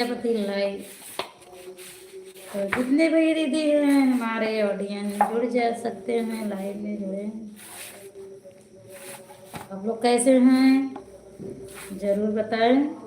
Prajapati live. तो जितने भी दीदी हैं हमारे ऑडियंस जुड़ जा सकते हैं, लाइव में जुड़े। आप लोग कैसे हैं जरूर बताएं।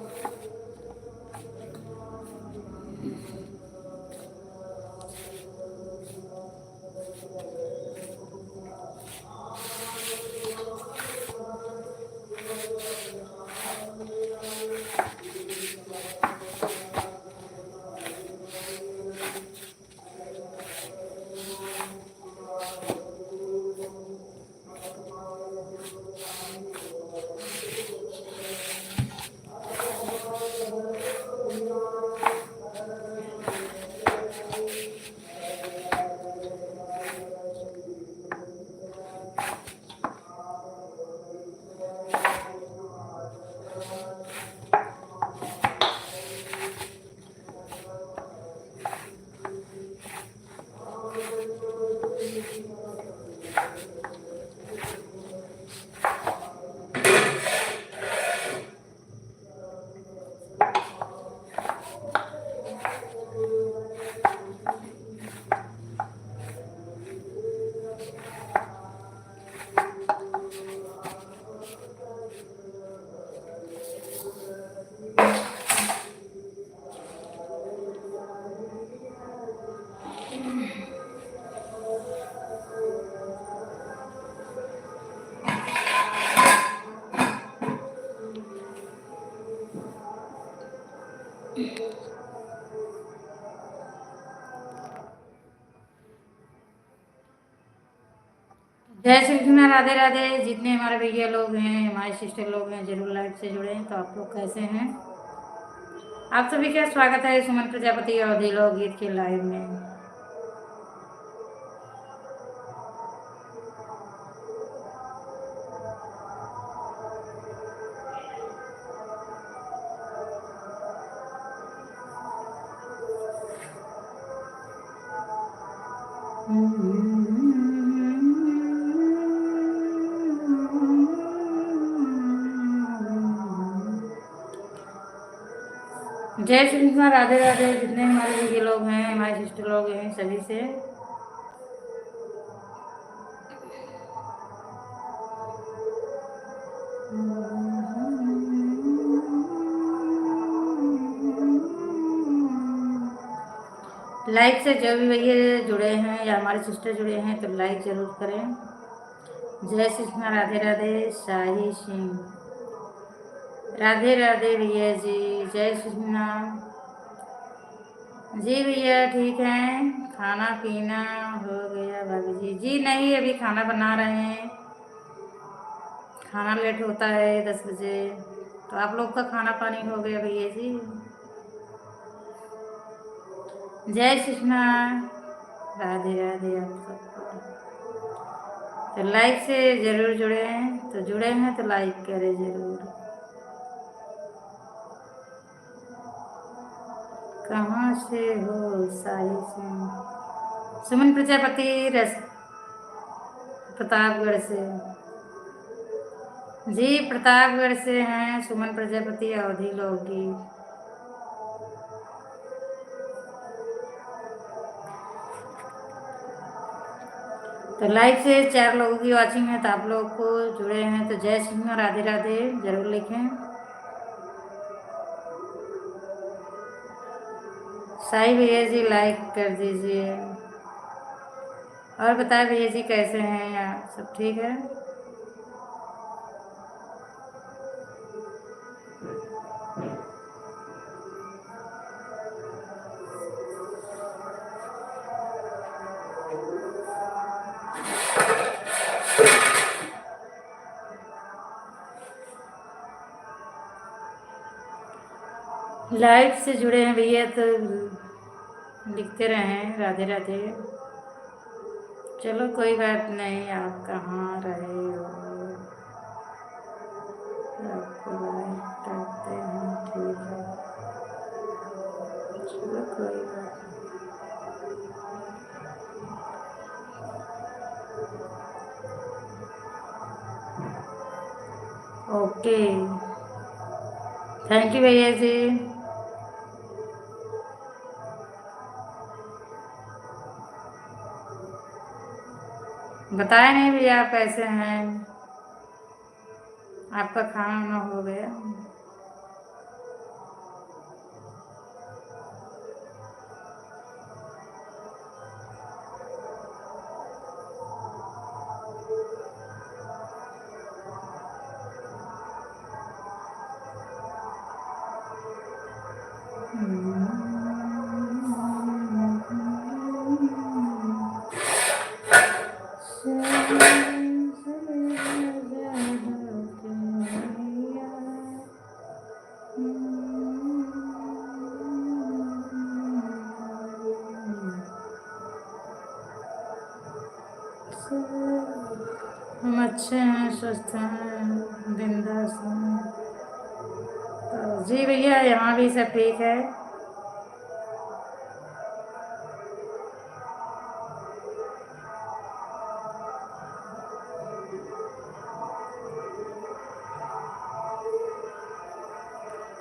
जय श्री कृष्ण, राधे राधे। जितने हमारे भैया लोग हैं, हमारे सिस्टर लोग हैं, जरूर लाइव से जुड़े हैं। तो आप लोग कैसे हैं? आप सभी का स्वागत है सुमन प्रजापति अवधि लोकगीत के लाइव में। जय श्री कृष्ण, राधे राधे। जितने हमारे भैया लोग हैं, हमारे सिस्टर लोग हैं, सभी से लाइक से जो भी भैया जुड़े हैं या हमारे सिस्टर जुड़े हैं तो लाइक जरूर करें। जय श्री कृष्ण, राधे राधे। शाही सिंह, राधे राधे भैया जी। जय श्री कृष्ण जी। भैया ठीक हैं? खाना पीना हो गया भाभी जी? जी नहीं, अभी खाना बना रहे हैं। खाना लेट होता है 10 बजे। तो आप लोग का खाना पानी हो गया भैया जी? जय श्री कृष्ण, राधे राधे आप सबको। तो लाइक से जरूर जुड़े हैं, तो जुड़े हैं तो लाइक करें जरूर। कहाँ से हो? साहिल सिंह, सुमन प्रजापति रस प्रतापगढ़ से। जी प्रतापगढ़ से हैं सुमन प्रजापति अवधि लोकगीत। तो लाइव से 4 लोगों की वॉचिंग है, तो आप लोग को जुड़े हैं तो जय श्री कृष्ण, राधे राधे जरूर लिखें। साई भैया जी लाइक कर दीजिए। और बताए भैया जी कैसे हैं आप? सब ठीक है? लाइव से जुड़े हैं भैया तो लिखते रहें राधे राधे। चलो कोई बात नहीं, आप कहाँ रहे हो, आपको लाइक करते हैं, ठीक है। चलो कोई बात नहीं। ओके, थैंक यू भैया जी। बताए नहीं भैया आप कैसे हैं। आपका खाना वाना हो गया। हम अच्छे हैं, स्वस्थ हैं, बिंदास हैं। तो जी भैया यहाँ भी सब ठीक है।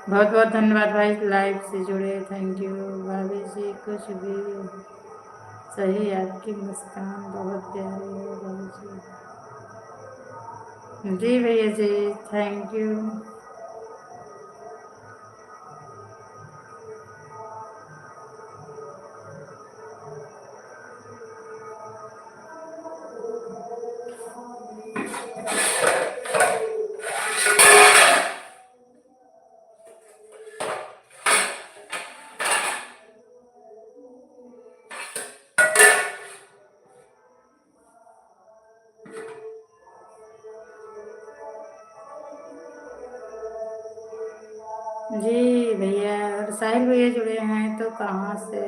बहुत बहुत धन्यवाद भाई लाइव से जुड़े, थैंक यू। भाभी जी कुछ भी सही, आपकी मुस्कान बहुत प्यारी है भाभी जी भैया जी, थैंक यू। जी भैया, और साहिल भैया जुड़े हैं तो कहाँ से।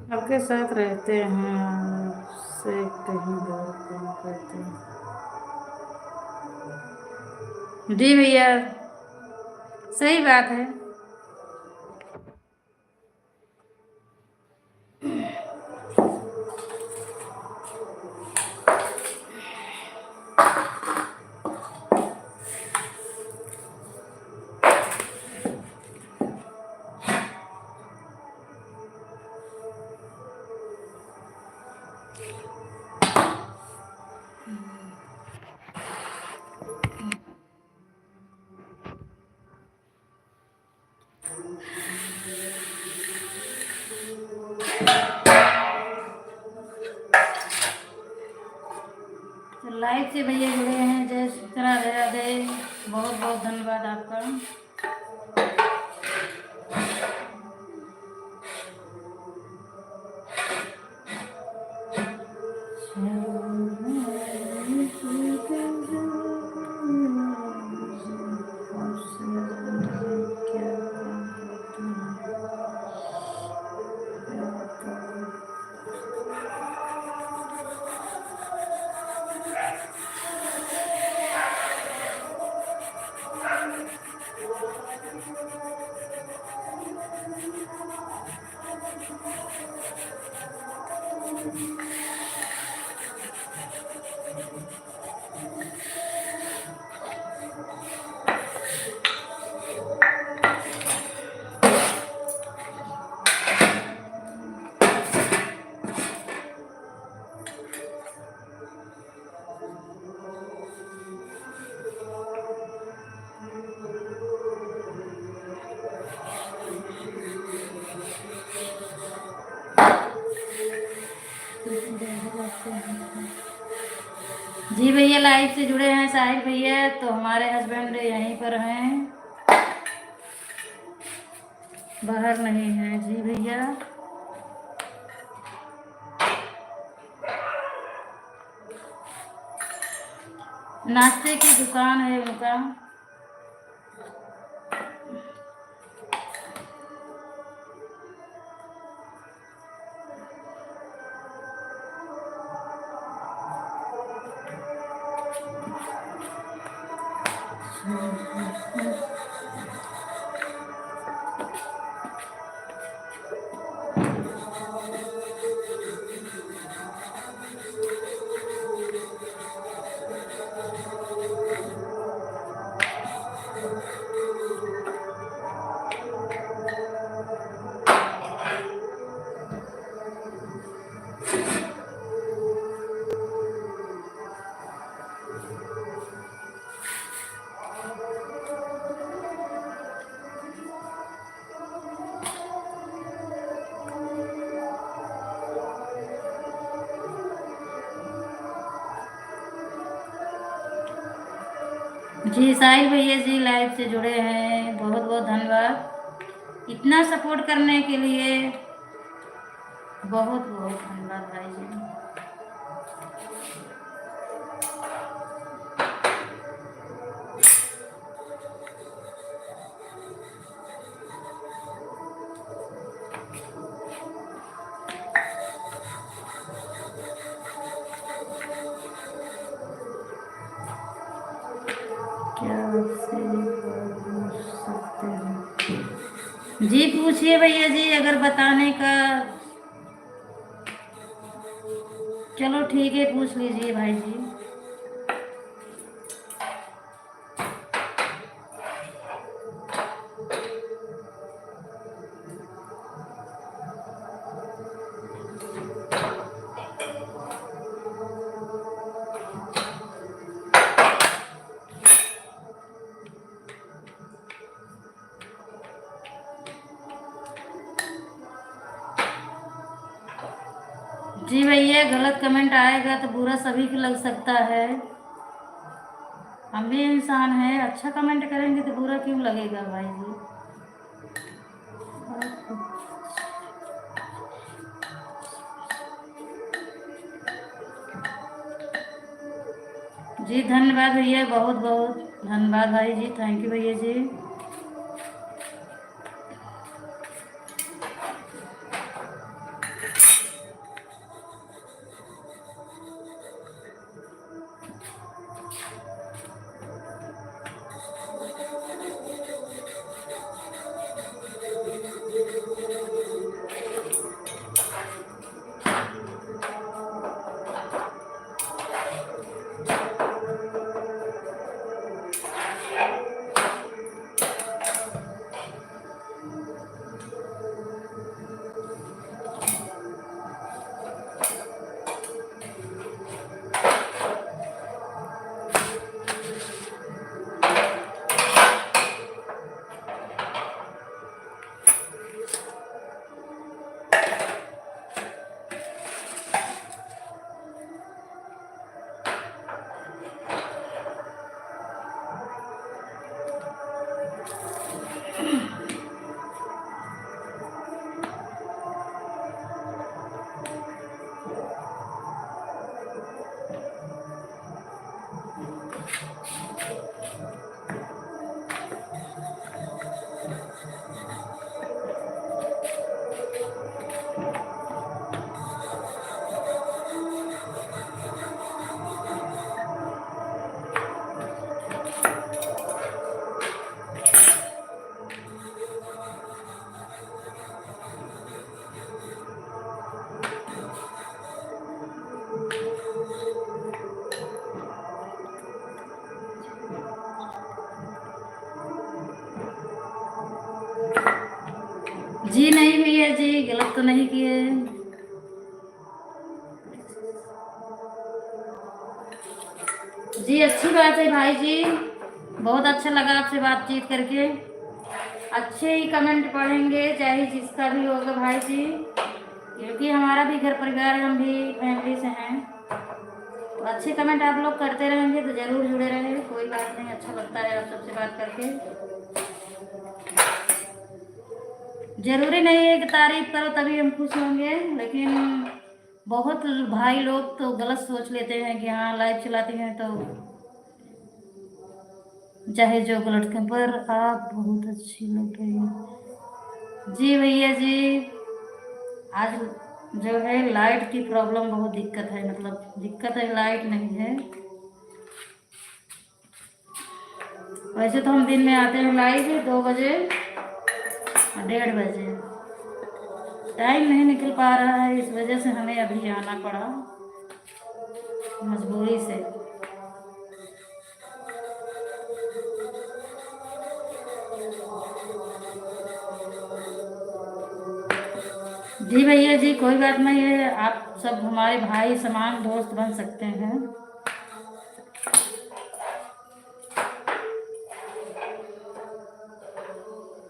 आपके साथ रहते हैं, आपसे कहीं दूर काम करते हैं। जी भैया, सही बात है। लाइव से भैया जुड़े हैं, जय श्री राधे राधे, बहुत बहुत धन्यवाद आपका। जी भैया लाइव से जुड़े हैं साहिल भैया, तो हमारे हस्बैंड यहीं पर हैं, बाहर नहीं है। जी भैया नाश्ते की दुकान है उनका। जी साहिल भैया जी लाइव से जुड़े हैं, बहुत बहुत धन्यवाद इतना सपोर्ट करने के लिए, बहुत बहुत धन्यवाद भाई जी। क्या आपसे पूछ सकते हैं? जी पूछिए भैया जी, अगर बताने का चलो ठीक है, पूछ लीजिए भाई जी। जी भैया गलत कमेंट आएगा तो बुरा सभी को लग सकता है, हम भी इंसान हैं, अच्छा कमेंट करेंगे तो बुरा क्यों लगेगा भाई जी। जी धन्यवाद भैया, बहुत बहुत धन्यवाद भाई जी, थैंक यू भैया जी। जी नहीं भैया जी, गलत तो नहीं किए। जी अच्छी बात है भाई जी, बहुत अच्छा लगा आपसे बातचीत करके। अच्छे ही कमेंट पढ़ेंगे चाहे जिसका भी होगा भाई जी, क्योंकि हमारा भी घर परिवार है, हम भी फैमिली से हैं। तो अच्छे कमेंट आप लोग करते रहेंगे तो ज़रूर जुड़े रहेंगे, कोई बात नहीं, अच्छा लगता है आप सबसे बात करके। ज़रूरी नहीं है कि तारीफ करो तभी हम खुश होंगे, लेकिन बहुत भाई लोग तो गलत सोच लेते हैं कि हाँ लाइव चलाती हैं तो चाहे जो गलत करें, पर आप बहुत अच्छी लग रही है। जी भैया जी, आज जो है लाइट की प्रॉब्लम बहुत दिक्कत है, मतलब दिक्कत है, लाइट नहीं है। वैसे तो हम दिन में आते हैं लाइव 2 बजे और 1:30 बजे, टाइम नहीं निकल पा रहा है, इस वजह से हमें अभी आना पड़ा मजबूरी से। जी भैया जी, कोई बात नहीं है, आप सब हमारे भाई समान दोस्त बन सकते हैं।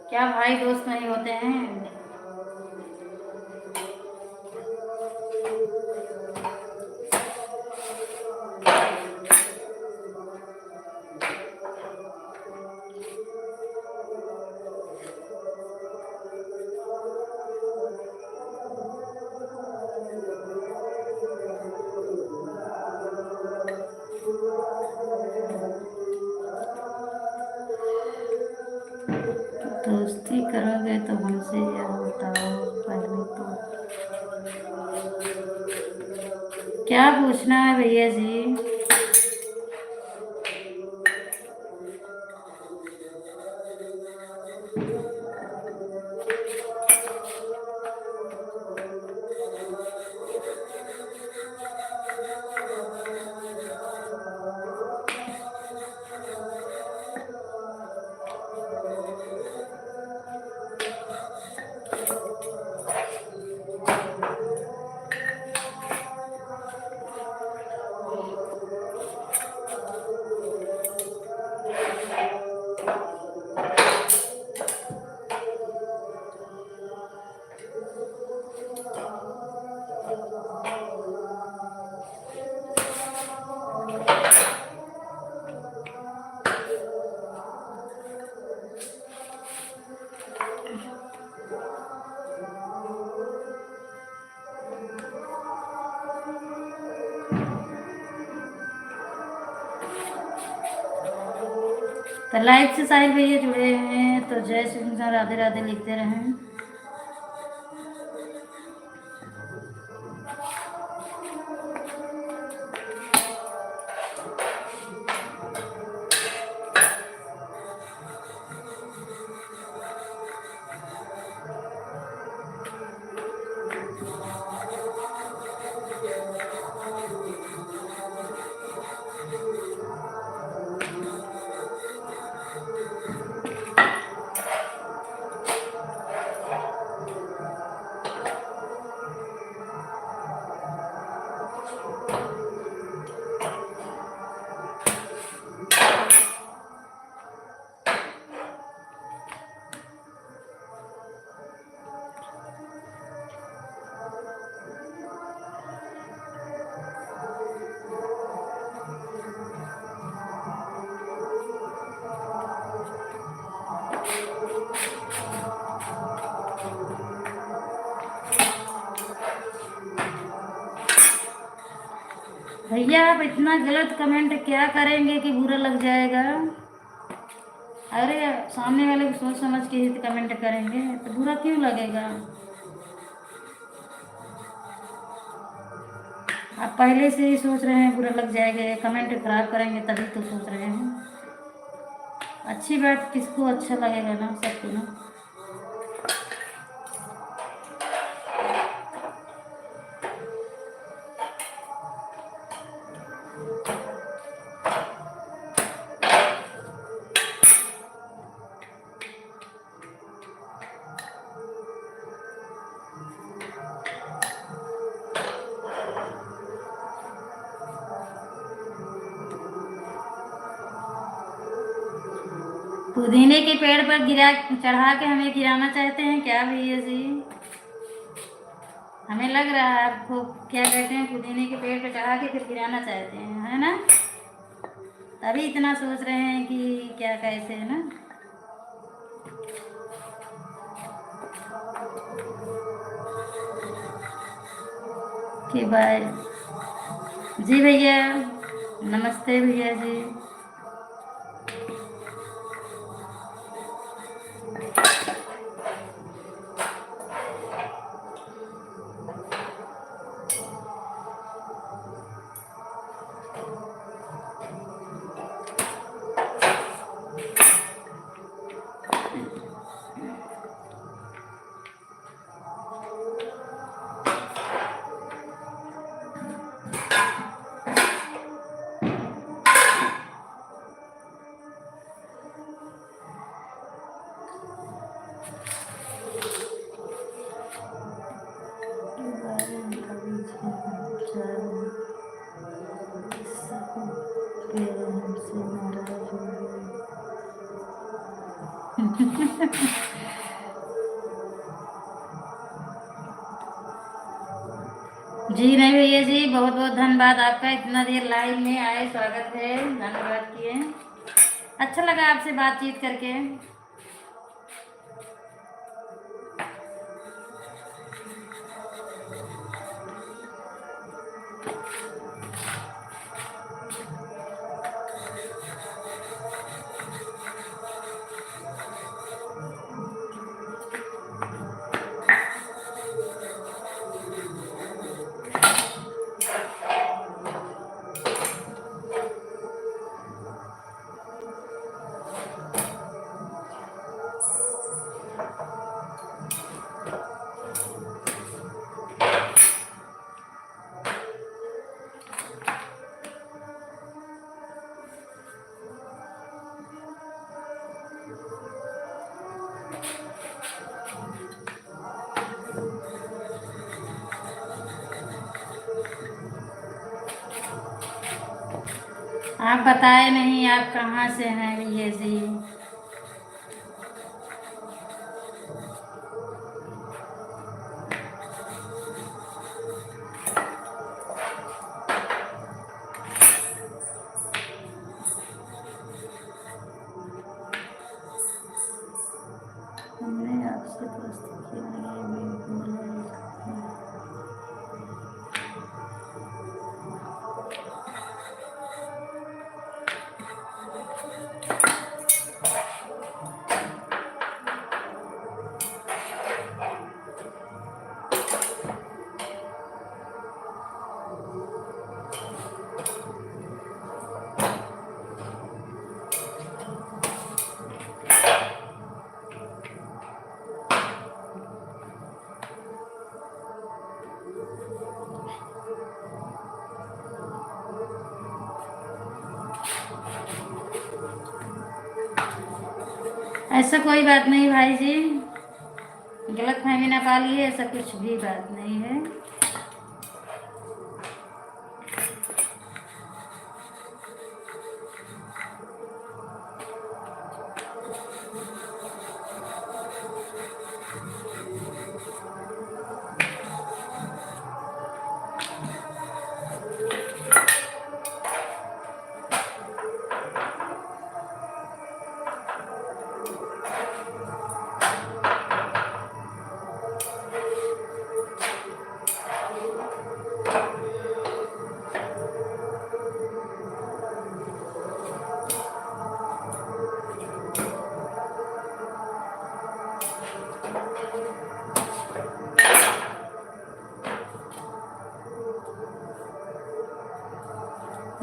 क्या भाई दोस्त नहीं होते हैं? दोस्ती करोगे तो हमसे यह बताओ पहले तो, क्या पूछना है भैया जी? तो लाइव से साहिल भैया जुड़े हैं तो जय श्री कृष्ण राधे राधे लिखते रहें। भैया आप इतना गलत कमेंट क्या करेंगे कि बुरा लग जाएगा? अरे सामने वाले को सोच समझ के ही कमेंट करेंगे तो बुरा क्यों लगेगा? आप पहले से ही सोच रहे हैं बुरा लग जाएगा, कमेंट खराब करेंगे तभी तो सोच रहे हैं। अच्छी बात किसको अच्छा लगेगा ना, सबको ना। पुदीने के पेड़ पर गिरा चढ़ा के हमें गिराना चाहते हैं क्या भैया जी? हमें लग रहा है आपको क्या कहते हैं, पुदीने के पेड़ पर चढ़ा के फिर गिराना चाहते हैं, है ना? तभी इतना सोच रहे हैं कि क्या कैसे, है ना? कि भाई जी भैया, नमस्ते भैया जी। जी नहीं भैया जी, बहुत बहुत धन्यवाद आपका, इतना देर लाइव में आए, स्वागत है, धन्यवाद किए। अच्छा लगा आपसे बातचीत करके। आप बताए नहीं आप कहाँ से हैं भैया जी? हमने आपसे दोस्ती के लिए बिल्कुल ऐसा कोई बात नहीं भाई जी, गलत फहमी ना पालिए, ऐसा कुछ भी बात नहीं है।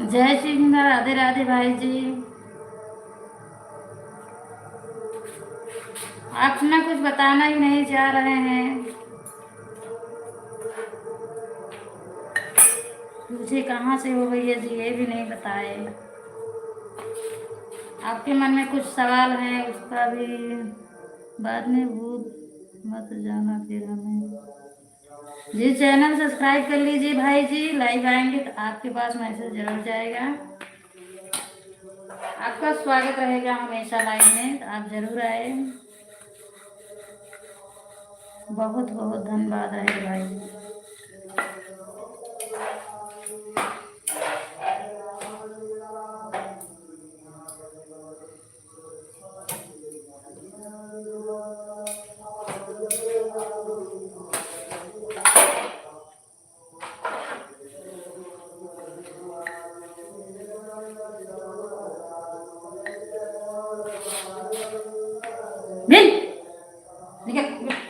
जय श्री कृष्ण, राधे राधे भाई जी। आप ना कुछ बताना ही नहीं चाह रहे हैं, मुझे कहाँ से हो भैया जी ये भी नहीं बताए। आपके मन में कुछ सवाल है उसका भी बाद में भूल मत जाना फिर हमें। जी चैनल सब्सक्राइब कर लीजिए भाई जी, लाइव आएंगे तो आपके पास मैसेज जरूर जाएगा। आपका स्वागत रहेगा हमेशा लाइव में, तो आप जरूर आए। बहुत बहुत धन्यवाद रहे भाई। बिल निकल निकल।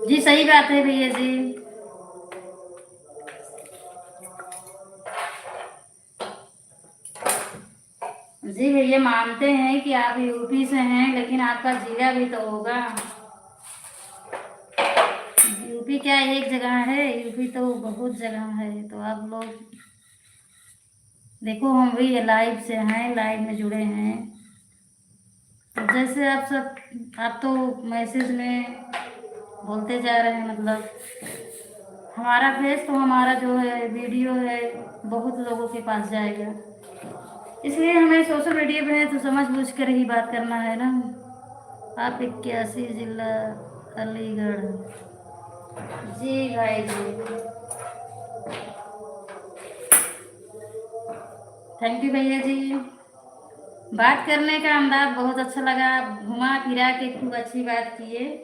जी सही बात है भैया जी। जी भैया मानते हैं कि आप यूपी से हैं, लेकिन आपका जिला भी तो होगा। यूपी क्या एक जगह है, यूपी तो बहुत जगह है। तो आप लोग देखो, हम भी लाइव से हैं, लाइव में जुड़े हैं। तो जैसे आप तो मैसेज में बोलते जा रहे हैं, मतलब हमारा फेस तो हमारा जो है वीडियो है बहुत लोगों के पास जाएगा, इसलिए हमें सोशल मीडिया पे है तो समझ बूझ कर ही बात करना है ना। आप 81 जिला अलीगढ़। जी भाई जी, थैंक यू भैया जी। बात करने का अंदाज बहुत अच्छा लगा, घुमा फिरा के खूब अच्छी बात किए।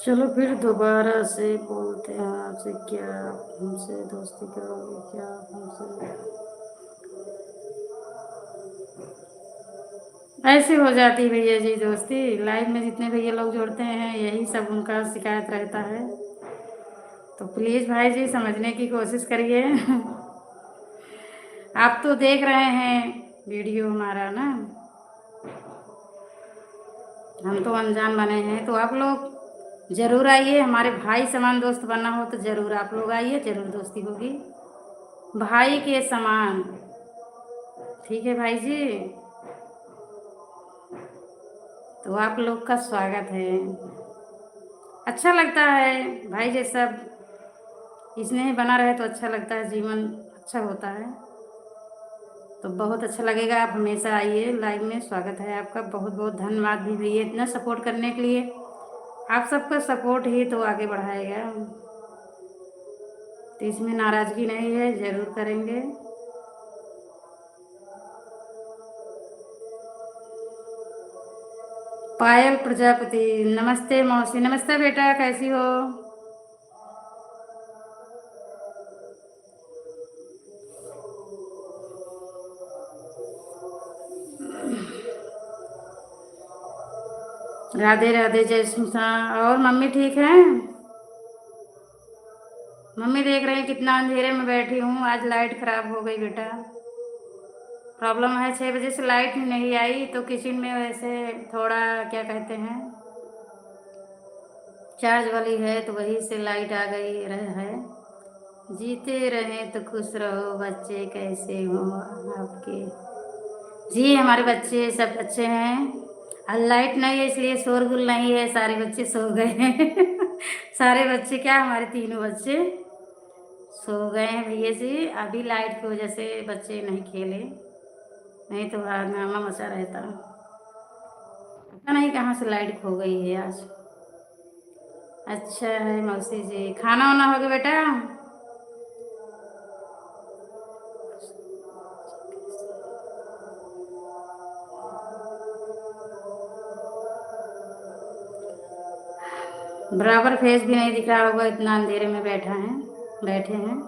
चलो फिर दोबारा से बोलते हैं आपसे, क्या आप हमसे दोस्ती करोगे, क्या आप हमसे। ऐसे हो जाती भैया जी दोस्ती, लाइव में जितने भैया लोग जुड़ते हैं यही सब उनका शिकायत रहता है। तो प्लीज़ भाई जी समझने की कोशिश करिए। आप तो देख रहे हैं वीडियो हमारा ना, हम तो अनजान बने हैं। तो आप लोग ज़रूर आइए, हमारे भाई समान दोस्त बनना हो तो ज़रूर आप लोग आइए, ज़रूर दोस्ती होगी भाई के समान। ठीक है भाई जी, तो आप लोग का स्वागत है। अच्छा लगता है भाई जी, सब स्नेह बना रहे तो अच्छा लगता है, जीवन अच्छा होता है। तो बहुत अच्छा लगेगा, आप हमेशा आइए लाइव में, स्वागत है आपका। बहुत बहुत धन्यवाद भी भैया इतना सपोर्ट करने के लिए। आप सबका सपोर्ट ही तो आगे बढ़ाएगा, तो इसमें नाराज़गी नहीं है, ज़रूर करेंगे। पायल प्रजापति, नमस्ते मौसी। नमस्ते बेटा, कैसी हो। राधे राधे, जय श्री कृष्ण। और मम्मी ठीक है। मम्मी देख रहे हैं कितना अंधेरे में बैठी हूँ, आज लाइट खराब हो गई बेटा। प्रॉब्लम है, 6 बजे से लाइट ही नहीं आई, तो किचन में वैसे थोड़ा क्या कहते हैं चार्ज वाली है, तो वही से लाइट आ गई है। जीते रहें तो खुश रहो। बच्चे कैसे हो आपके। जी हमारे बच्चे सब अच्छे हैं। और लाइट नहीं है इसलिए शोरगुल नहीं है, सारे बच्चे सो गए हैं। सारे बच्चे क्या, हमारे तीनों बच्चे सो गए हैं भैया जी। अभी लाइट की वजह से बच्चे नहीं खेले, नहीं तो हंगामा मचा रहता। पता नहीं कहाँ से लाइट खो गई है आज। अच्छा है मौसी जी, खाना वाना हो गया बेटा? बराबर फेस भी नहीं दिख रहा होगा, इतना अंधेरे में बैठे हैं।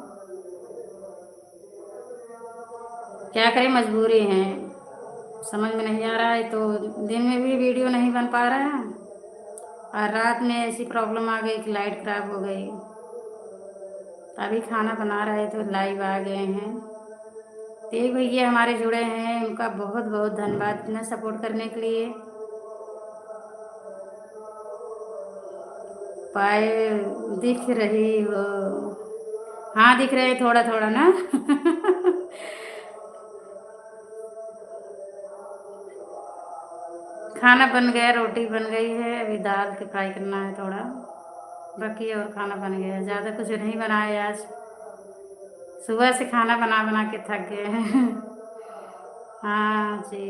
क्या करें, मजबूरी है, समझ में नहीं आ रहा है। तो दिन में भी वीडियो नहीं बन पा रहा है, और रात में ऐसी प्रॉब्लम आ गई कि लाइट खराब हो गई। अभी खाना बना रहे तो लाइव आ गए हैं। तो एक भैया हमारे जुड़े हैं, उनका बहुत बहुत धन्यवाद इतना सपोर्ट करने के लिए। पाए दिख रही हो? हाँ दिख रहे हैं, थोड़ा थोड़ा ना। खाना बन गया, रोटी बन गई है, अभी दाल के फ्राई करना है थोड़ा बाकी, और खाना बन गया। ज़्यादा कुछ नहीं बनाया आज, सुबह से खाना बना बना के थक गए हैं। हाँ जी।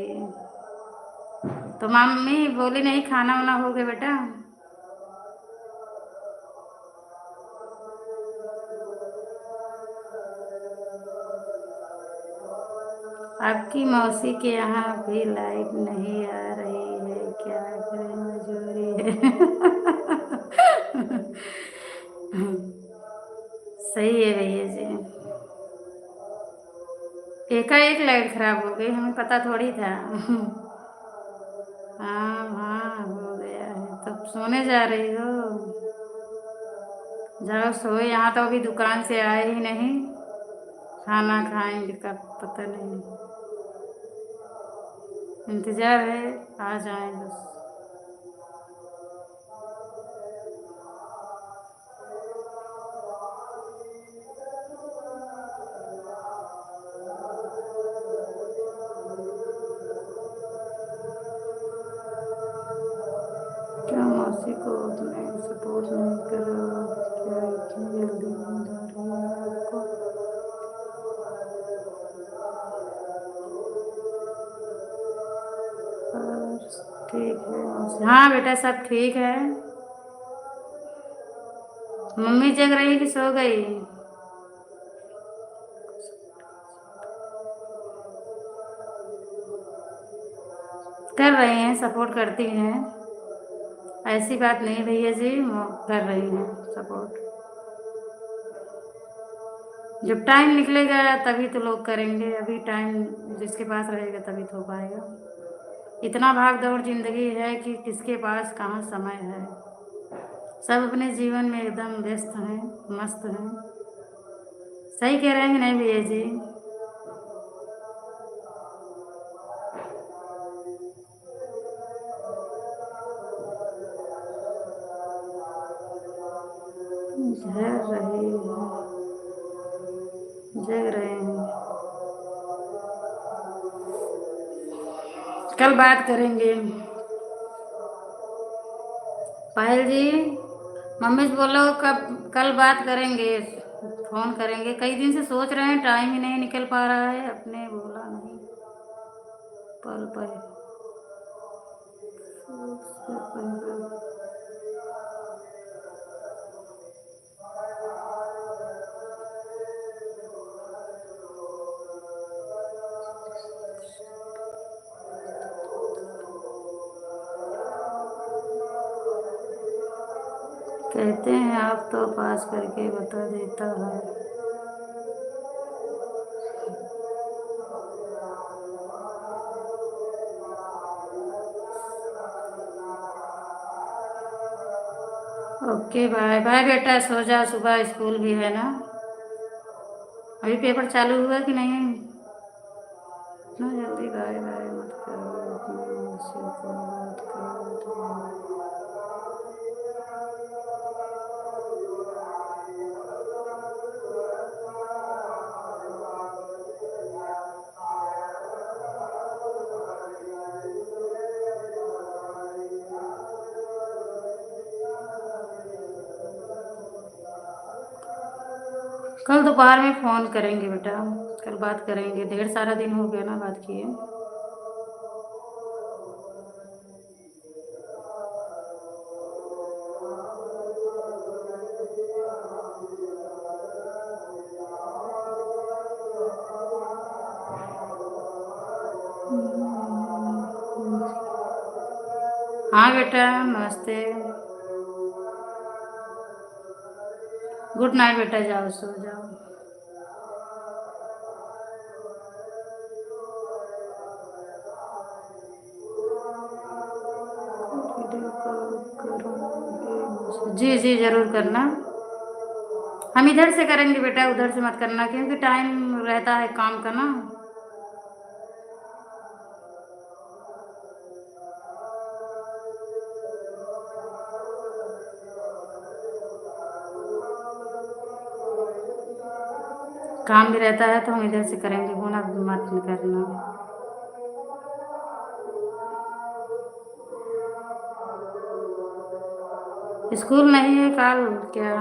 तो मम्मी बोली नहीं खाना वाना हो गया बेटा? आपकी मौसी के यहाँ भी लाइट नहीं आ रही है, क्या करें, मजबूरी है। सही है भैया जी। एकाएक लाइट खराब हो गई, हमें पता थोड़ी था। हाँ हाँ हो गया है। तो सोने जा रही हो? जाओ सो, यहाँ तो अभी दुकान से आए ही नहीं, खाना खाएंगे कब पता नहीं, इंतजार है, आ जाए बस। क्या मौसी को उतने सपोर्ट नहीं करो? क्या इतनी जल्दी नींद आ रही है आपको? और ठीक है मौसी, हाँ बेटा सब ठीक है। मम्मी जग रही कि सो गई? कर रही हैं, सपोर्ट करती हैं, ऐसी बात नहीं भैया जी, वो कर रही हैं सपोर्ट। जब टाइम निकलेगा तभी तो लोग करेंगे, अभी टाइम जिसके पास रहेगा तभी तो हो पाएगा। इतना भाग दौड़ जिंदगी है कि किसके पास कहाँ समय है। सब अपने जीवन में एकदम व्यस्त हैं, मस्त हैं। सही कह रहे हैं कि नहीं भैया जी? जग रही है, जग रहे हैं। कल बात करेंगे पायल जी, मम्मी से बोलो कब कल बात करेंगे, फोन करेंगे। कई दिन से सोच रहे हैं, टाइम ही नहीं निकल पा रहा है, अपने बोला नहीं पल पल। कहते हैं आप तो पास करके बता देता है। ओके बाय बाय बेटा, सो जा, सुबह स्कूल भी है ना। अभी पेपर चालू हुआ कि नहीं? इतना जल्दी बाय बाय मत करो, अपनी मौसी को बात करो तो। कल दोपहर में फ़ोन करेंगे बेटा, कल बात करेंगे, ढेर सारा दिन हो गया ना बात किए। हाँ बेटा, नमस्ते। गुड नाइट बेटा, जाओ सो जाओ। वीडियो कॉल करूँगी। जी जी ज़रूर करना। हम इधर से करेंगे बेटा, उधर से मत करना, क्योंकि टाइम रहता है काम का ना। काम भी रहता है तो हम इधर से करेंगे, वो ना मत करना। स्कूल नहीं है कल क्या?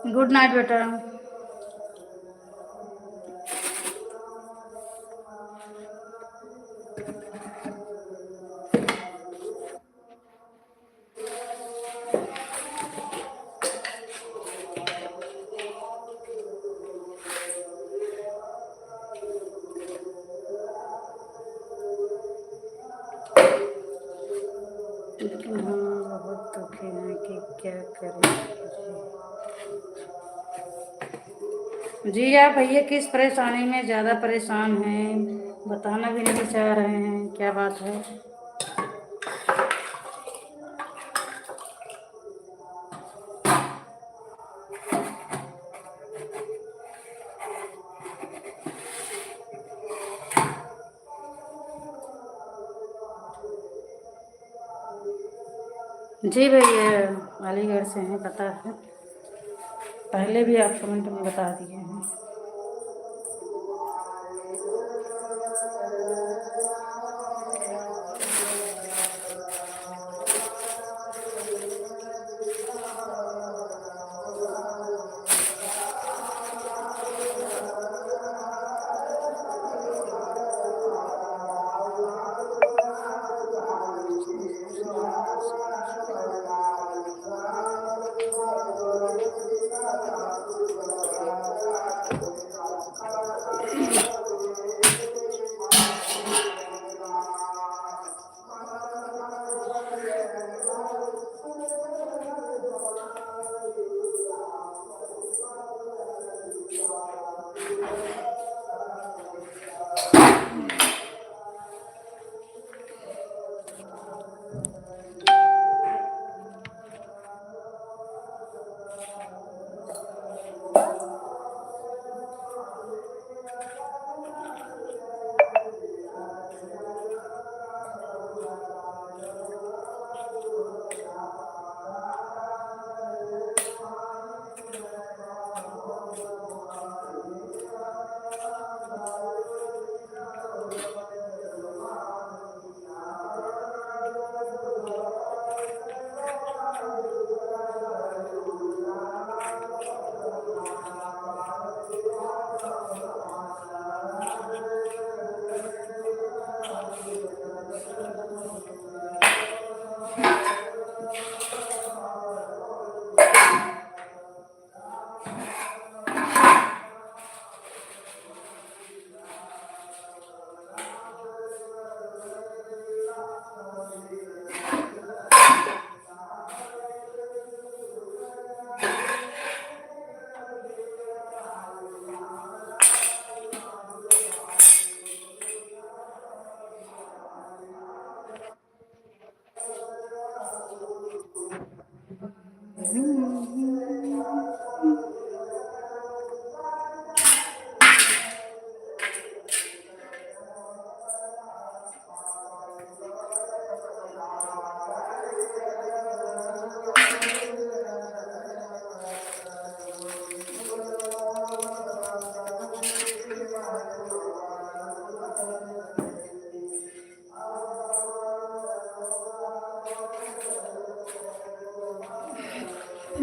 गुड नाइट बेटा। लेकिन हम बहुत दुखी हैं कि क्या करें। जी आप भैया किस परेशानी में ज़्यादा परेशान हैं, बताना भी नहीं चाह रहे हैं, क्या बात है? जी भैया अलीगढ़ से हैं, पता है, पहले भी आप कमेंट में बता दिए हैं।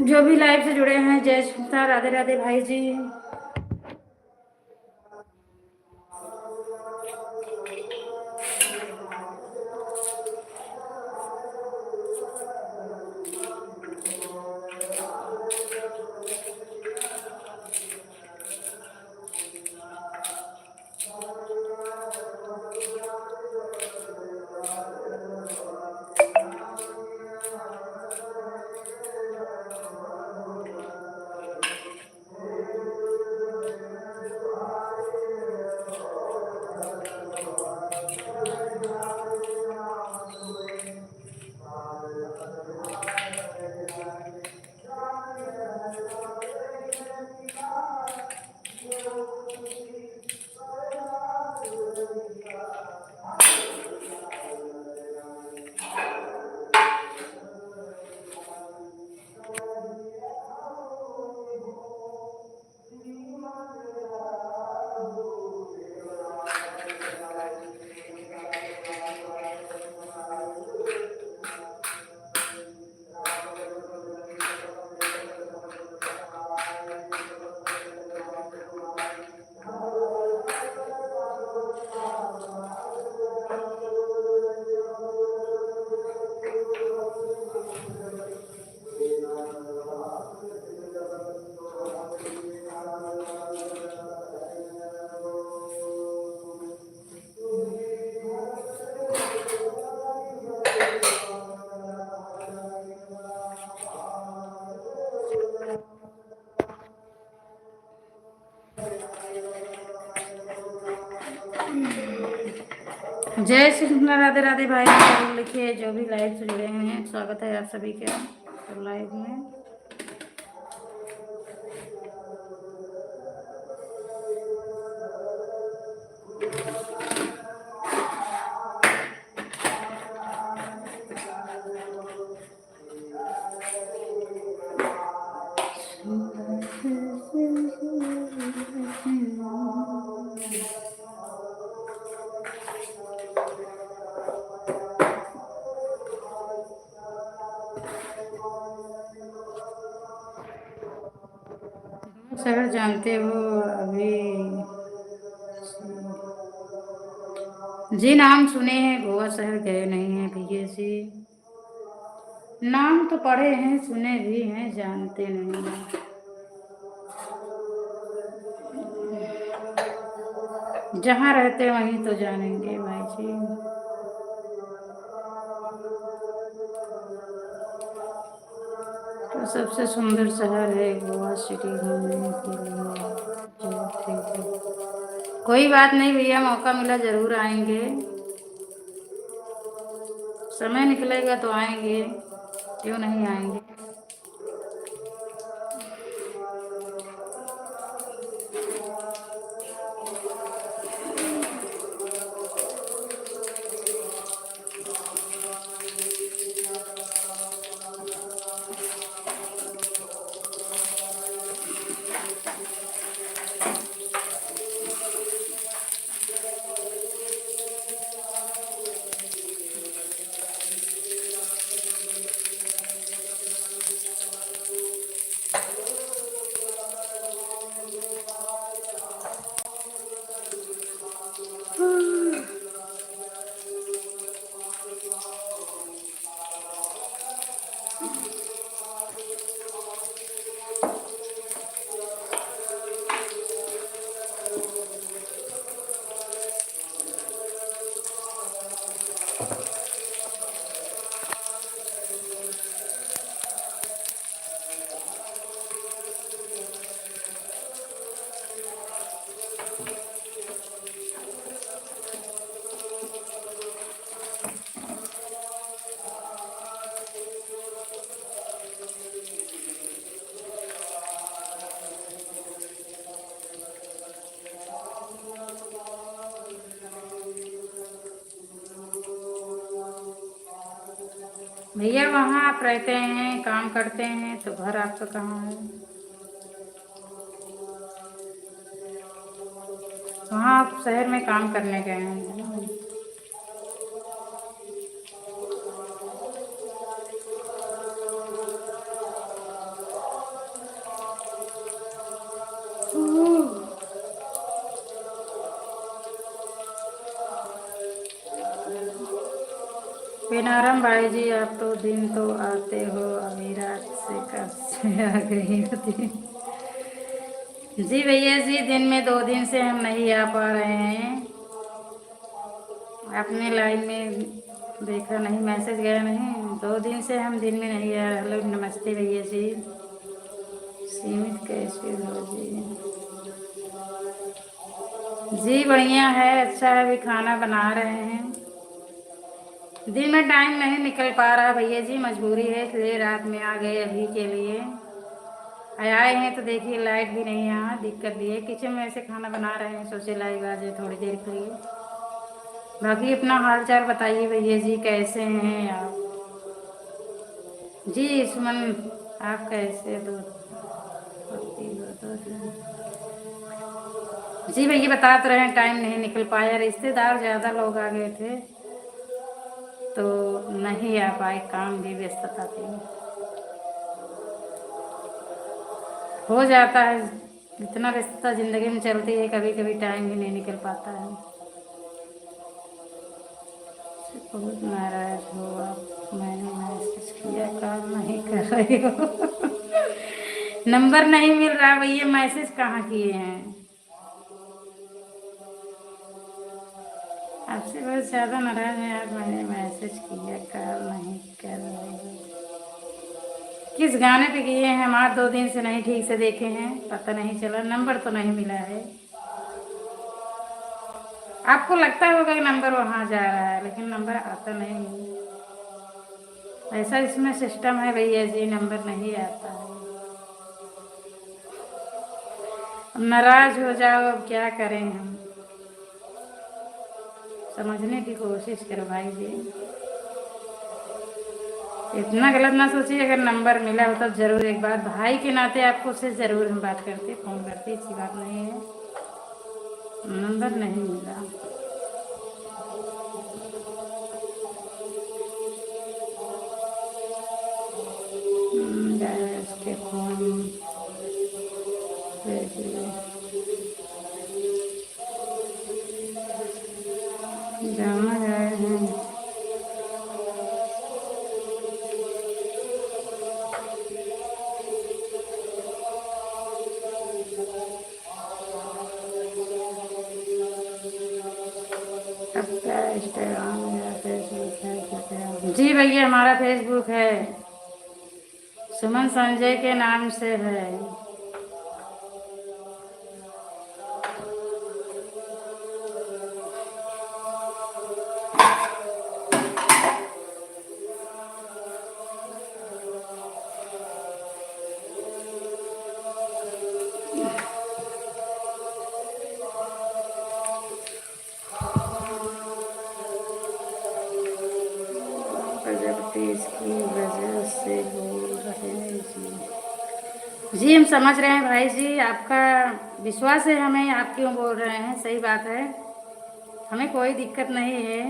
जो भी लाइव से जुड़े हैं, जय श्री कृष्णा, राधे राधे भाई जी। जय श्री कृष्ण, राधे राधे भाई जरूर लिखिए। जो भी लाइव से जुड़े हुए हैं, स्वागत है आप सभी का लाइव में। शहर जानते हो अभी? जी नाम सुने हैं, गोवा शहर गए नहीं हैं भैया जी। नाम तो पढ़े हैं, सुने भी हैं, जानते नहीं हैं। जहाँ रहते वहीं तो जानेंगे भाई जी। तो सबसे सुंदर शहर है गोवा सिटी घूमने के लिए। जो ठीक है, कोई बात नहीं भैया, मौका मिला जरूर आएंगे। समय निकलेगा तो आएंगे, क्यों नहीं आएंगे। भैया वहाँ आप रहते हैं, काम करते हैं, तो घर आपका कहाँ है? वहाँ आप शहर में काम करने गए हैं ना? पिनारम भाई जी, आप तो दिन तो आते हो, अभी रात से कब से आ गई होती। जी भैया जी, दिन में 2 दिन से हम नहीं आ पा रहे हैं। आपने लाइन में देखा नहीं, मैसेज गया नहीं, 2 दिन से हम दिन में नहीं आ रहे। हेलो नमस्ते भैया जी। सीमित कैसे हो जी? जी बढ़िया है, अच्छा है, अभी खाना बना रहे हैं। दिन में टाइम नहीं निकल पा रहा भैया जी, मजबूरी है, इसलिए रात में आ गए अभी के लिए। आए हैं तो देखिए लाइट भी नहीं है, यहाँ दिक्कत भी है। किचन में ऐसे खाना बना रहे हैं, सोचे लाइव आ जाए थोड़ी देर के लिए। बाकी अपना हाल चाल बताइए भैया जी, कैसे हैं आप? जी सुमन, आप कैसे दो? जी भैया बता तो रहे हैं, टाइम नहीं निकल पाया, रिश्तेदार ज़्यादा लोग आ गए थे तो नहीं आ पाए, काम भी व्यस्तता थी। हो जाता है, इतना व्यस्तता ज़िंदगी में चलती है, कभी कभी टाइम ही नहीं निकल पाता है। बहुत नाराज हो आप, मैंने मैसेज किया, कॉल नहीं कर रही हो। नंबर नहीं मिल रहा भैया, मैसेज कहाँ किए हैं? आपसे बहुत ज़्यादा नाराज है आप, मैंने मैसेज किया, कॉल नहीं कर रहे हो। किस गाने पे किए हैं? हम आज 2 दिन से नहीं ठीक से देखे हैं, पता नहीं चला, नंबर तो नहीं मिला है। आपको लगता होगा कि नंबर वहाँ जा रहा है, लेकिन नंबर आता नहीं है। ऐसा इसमें सिस्टम है भैया जी, नंबर नहीं आता है। अब नाराज हो जाओ, अब क्या करें हम? समझने की कोशिश करो भाई जी, इतना गलत ना सोचिए। अगर नंबर मिला हो तो ज़रूर एक बार भाई के नाते आपको उससे ज़रूर हम बात करते, फ़ोन करते, अच्छी बात नहीं है। नंबर नहीं मिला। उसके फ़ोन भेजिए, जहाँ गए हैं। आपका इंस्टाग्राम या फेसबुक है क्या? जी भैया हमारा फेसबुक है, सुमन संजय के नाम से है। प्रजापति इसकी वजह से बोल रहे हैं जी। हम समझ रहे हैं भाई जी, आपका विश्वास है हमें, आप क्यों बोल रहे हैं, सही बात है, हमें कोई दिक्कत नहीं है।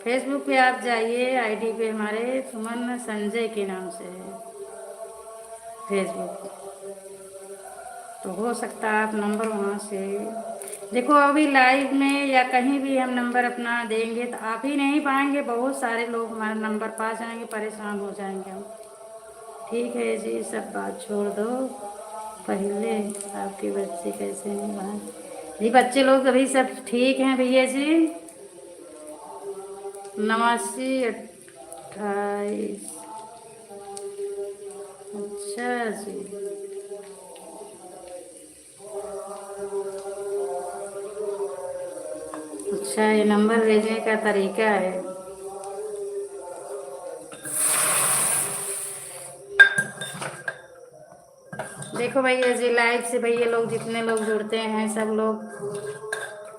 फेसबुक पे आप जाइए, आईडी पे हमारे सुमन संजय के नाम से है फेसबुक, तो हो सकता है आप नंबर वहाँ से देखो। अभी लाइव में या कहीं भी हम नंबर अपना देंगे तो आप ही नहीं पाएंगे, बहुत सारे लोग हमारा नंबर पा जाएंगे, परेशान हो जाएंगे हम। ठीक है जी, सब बात छोड़ दो, पहले आपके बच्चे कैसे हैं वहाँ? जी बच्चे लोग अभी सब ठीक हैं भैया जी। 89 28। अच्छा जी, अच्छा ये नंबर भेजने का तरीका है। देखो भैया जी, लाइव से भैया लोग जितने लोग जुड़ते हैं सब लोग,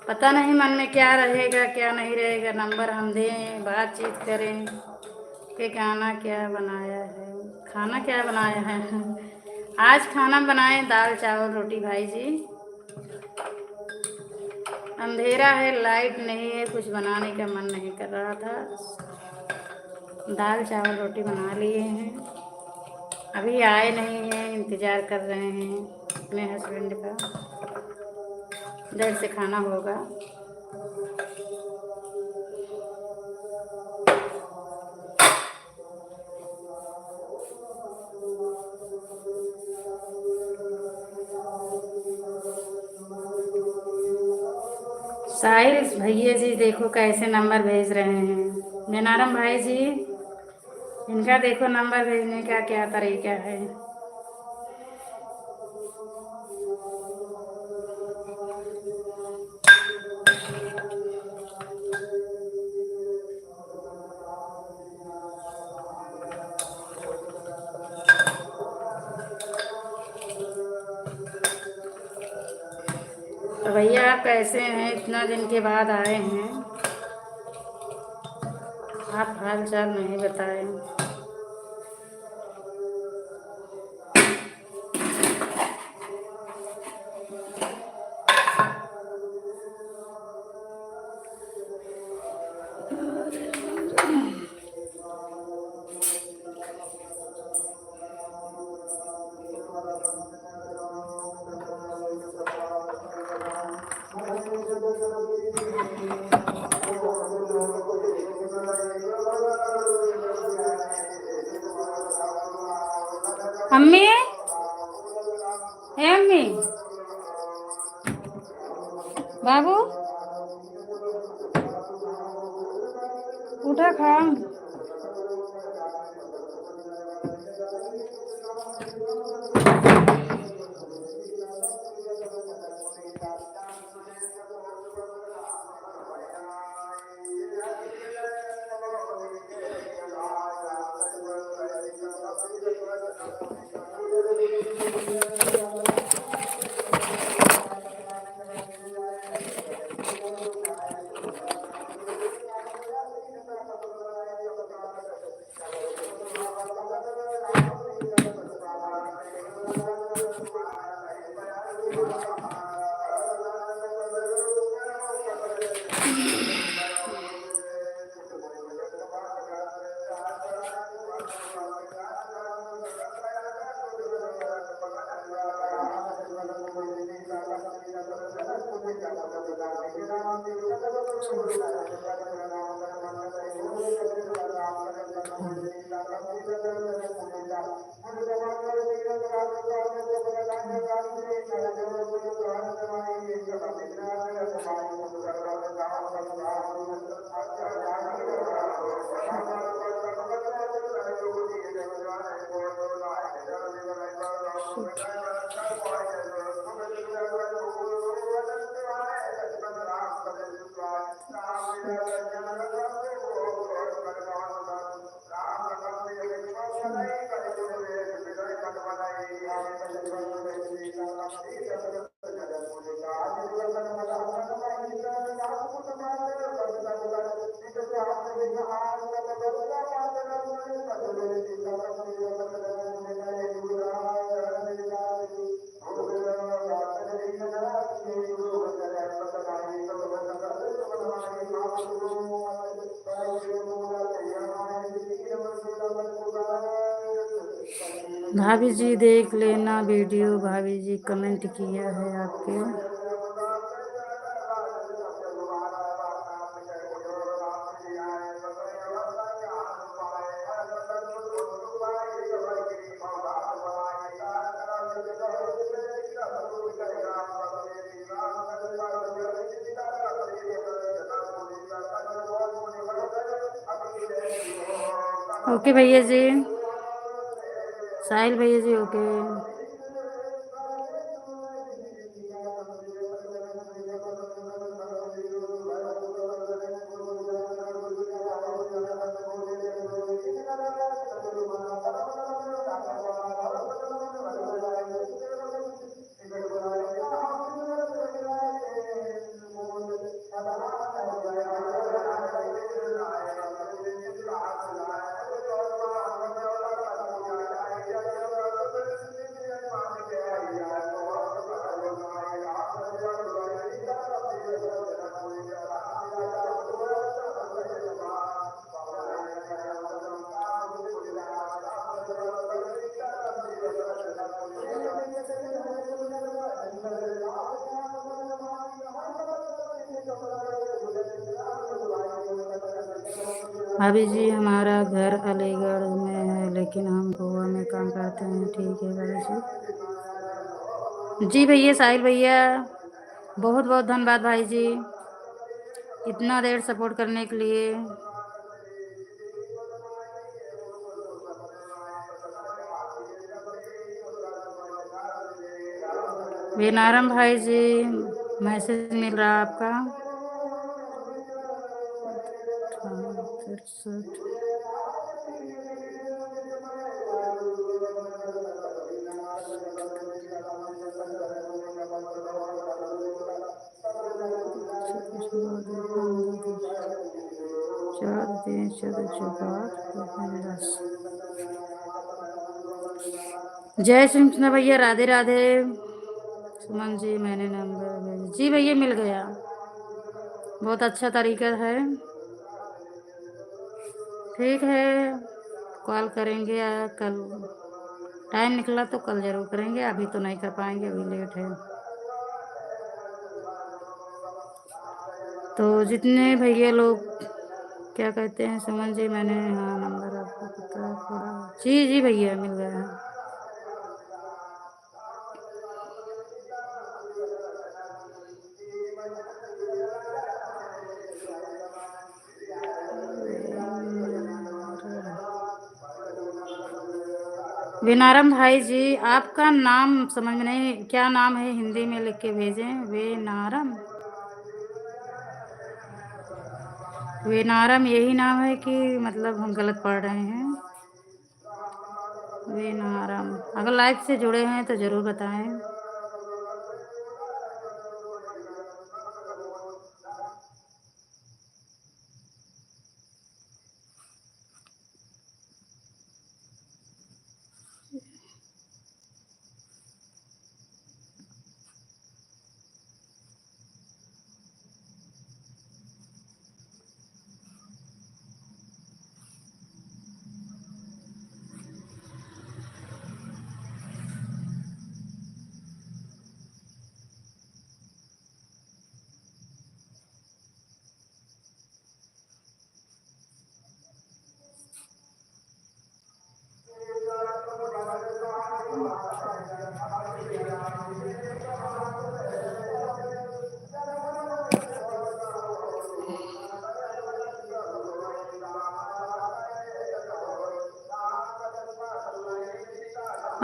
पता नहीं मन में क्या रहेगा क्या नहीं रहेगा, नंबर हम दें, बातचीत करें, के खाना क्या बनाया है? खाना क्या बनाया है? आज खाना बनाए दाल चावल रोटी भाई जी। अंधेरा है, लाइट नहीं है, कुछ बनाने का मन नहीं कर रहा था। दाल चावल रोटी बना लिए हैं। अभी आए नहीं हैं, इंतज़ार कर रहे हैं अपने हस्बैंड का। देर से खाना होगा। साहिल भैया जी देखो कैसे नंबर भेज रहे हैं। नैनारम भाई जी, इनका देखो नंबर भेजने का क्या तरीका है। तो भैया आप कैसे हैं? इतना दिन के बाद आए हैं, आप हाल चाल नहीं बताए। अम्मी है अम्मी, बाबू उठा खा। भाभी जी देख लेना वीडियो, भाभी जी कमेंट किया है आपके। ओके भैया जी, साहिल भैया जी ओके। भाभी जी हमारा घर अलीगढ़ में है लेकिन हम गोवा में काम करते हैं। ठीक है भाभी जी भैया साहिल भैया बहुत बहुत धन्यवाद भाई जी इतना देर सपोर्ट करने के लिए। बेनारम भाई जी मैसेज मिल रहा आपका। 63 जय श्री कृष्ण भैया राधे राधे। सुमन जी मैंने नंबर भेजा जी भैया मिल गया बहुत अच्छा तरीका है। ठीक है कॉल करेंगे कल टाइम निकला तो कल जरूर करेंगे अभी तो नहीं कर पाएंगे अभी लेट है। तो जितने भैया लोग क्या कहते हैं सुमन जी मैंने हाँ नंबर आपको पता पड़ा जी जी भैया मिल गया। वेनारम भाई जी आपका नाम समझ में नहीं क्या नाम है हिंदी में लिख के भेजें। वेनारम वेनारम यही नाम है कि मतलब हम गलत पढ़ रहे हैं। वेनारम अगर लाइव से जुड़े हैं तो ज़रूर बताएं।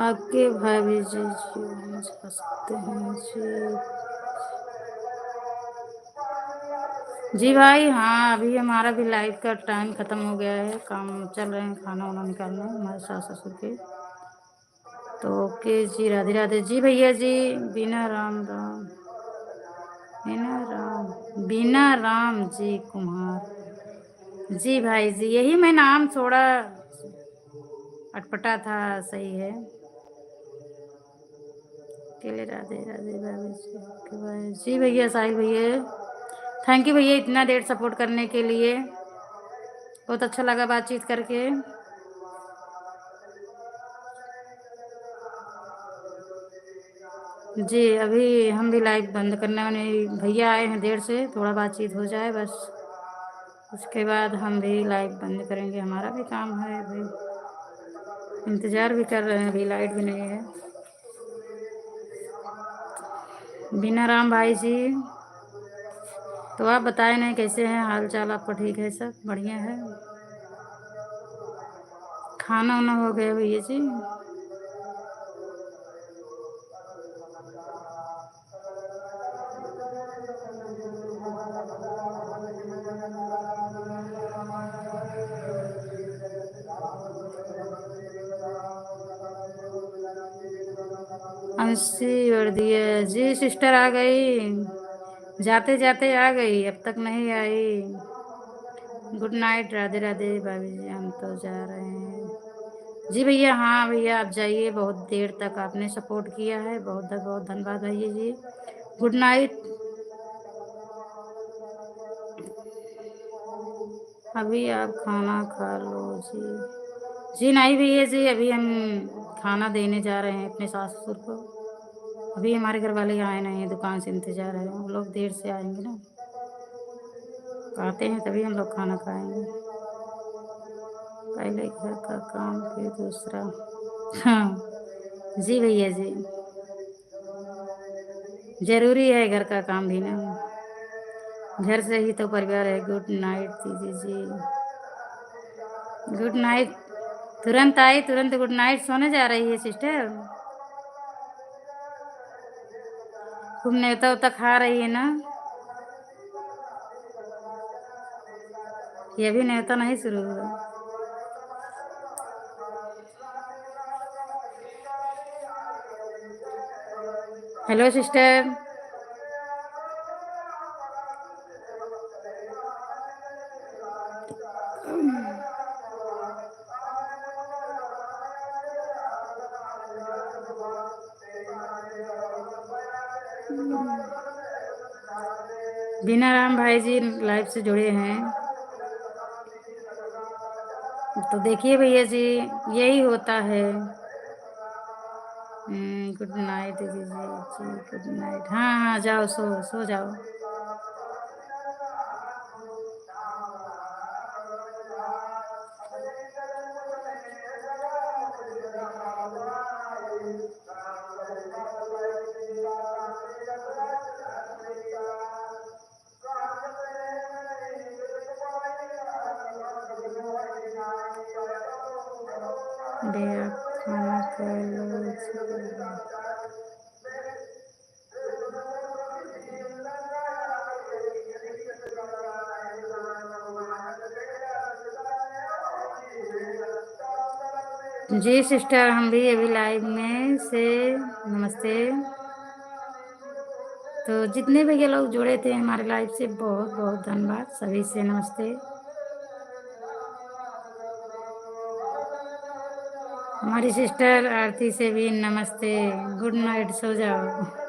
आपके भाभी जी जी जा सकते हैं जी भाई हाँ अभी हमारा भी लाइव का टाइम ख़त्म हो गया है काम चल रहे हैं खाना वाना निकालने हमारे सास ससुर के। तो ओके जी राधे राधे जी भैया जी बिना राम राम बिना राम जी कुमार जी भाई जी यही मैं नाम थोड़ा अटपटा था सही है। केले राधे राधे भाभी जी ओके भाई जी भैया साहिल भैया थैंक यू भैया इतना देर सपोर्ट करने के लिए बहुत अच्छा लगा बातचीत करके। जी अभी हम भी लाइव बंद करने वाले भैया आए हैं देर से थोड़ा बातचीत हो जाए बस उसके बाद हम भी लाइव बंद करेंगे हमारा भी काम है अभी इंतज़ार भी कर रहे हैं अभी लाइट भी नहीं है। बिना राम भाई जी तो आप बताए नहीं कैसे हैं हाल चाल आपका ठीक है सब बढ़िया है। खाना वाना हो गया भैया जी। अंशी वर्दिया जी सिस्टर आ गई जाते जाते आ गई अब तक नहीं आई। गुड नाइट राधे राधे भाभी जी हम तो जा रहे हैं जी भैया हाँ भैया आप जाइए बहुत देर तक आपने सपोर्ट किया है बहुत बहुत धन्यवाद भैया जी गुड नाइट। अभी आप खाना खा लो जी नहीं भैया जी अभी हम खाना देने जा रहे हैं अपने सास ससुर को अभी हमारे घर वाले आए नहीं हैं दुकान से इंतज़ार है हम लोग देर से आएंगे ना आते हैं तभी हम लोग खाना खाएंगे। पहले घर का काम फिर दूसरा। हाँ जी भैया जी, जरूरी है घर का काम भी ना, घर से ही तो परिवार है। गुड नाइट दीदी जी। Good night. तुरंत आई, तुरंत गुड नाइट। सोने जा रही है सिस्टर? खूब न्योता उता खा रही है ना? ये भी न्योता नहीं शुरू हुआ? Hello sister. बीना राम भाई जी लाइव से जुड़े हैं, तो देखिए भैया जी, यही होता है। गुड नाइट दीदी जी, गुड नाइट। हाँ हाँ, जाओ सो जाओ। भैया खाना खा लो। जी सिस्टर, हम भी अभी लाइव में से नमस्ते। तो जितने भैया लोग जुड़े थे हमारे लाइव से, बहुत बहुत धन्यवाद सभी से। नमस्ते। हमारी सिस्टर आरती से भी नमस्ते। गुड नाइट, सो जाओ।